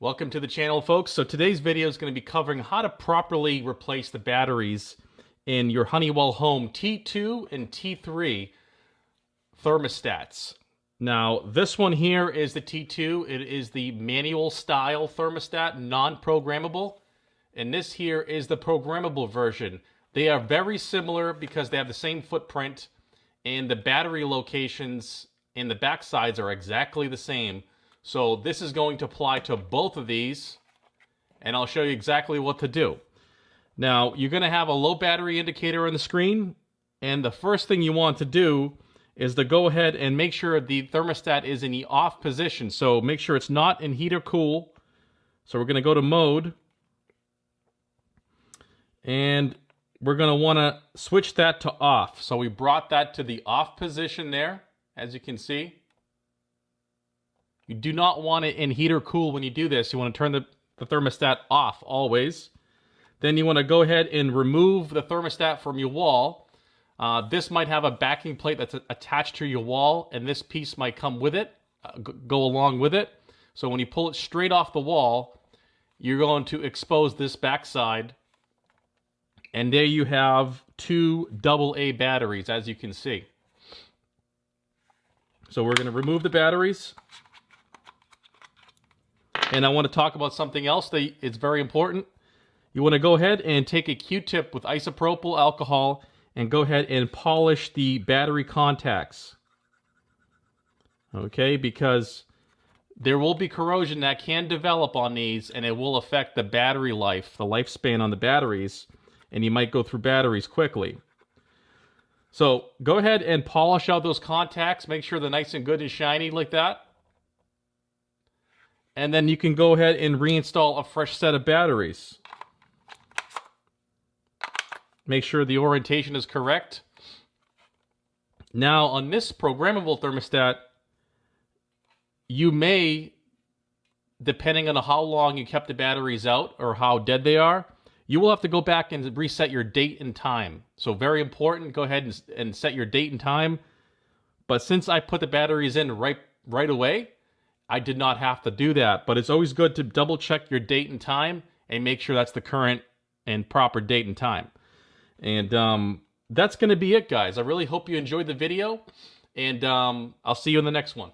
Welcome to the channel, folks. So today's video is going to be covering how to properly replace the batteries in your Honeywell Home T2 and T3 thermostats. Now, this one here is the T2. It is the manual style thermostat, non-programmable. And this here is the programmable version. They are very similar because they have the same footprint, and the battery locations in the back sides are exactly the same. So this is going to apply to both of these, and I'll show you exactly what to do. Now, you're going to have a low battery indicator on the screen, and the first thing you want to do is to go ahead and make sure the thermostat is in the off position. So make sure it's not in heat or cool. So we're going to go to mode, and we're going to want to switch that to off. So we brought that to the off position there, as you can see. You do not want it in heat or cool when you do this. You want to turn the thermostat off always. Then you want to go ahead and remove the thermostat from your wall. This might have a backing plate that's attached to your wall, and this piece might come with it, go along with it. So when you pull it straight off the wall, you're going to expose this backside. And there you have two AA batteries, as you can see. So we're going to remove the batteries. And I want to talk about something else that it's very important. You want to go ahead and take a Q-tip with isopropyl alcohol and go ahead and polish the battery contacts. Okay, because there will be corrosion that can develop on these, and it will affect the battery life, the lifespan on the batteries, and you might go through batteries quickly. So go ahead and polish out those contacts. Make sure they're nice and good and shiny like that. And then you can go ahead and reinstall a fresh set of batteries. Make sure the orientation is correct. Now, on this programmable thermostat, you may, depending on how long you kept the batteries out or how dead they are, you will have to go back and reset your date and time. So very important, go ahead and set your date and time. But since I put the batteries in right away, I did not have to do that. But it's always good to double check your date and time and make sure that's the current and proper date and time. And that's going to be it, guys. I really hope you enjoyed the video, and I'll see you in the next one.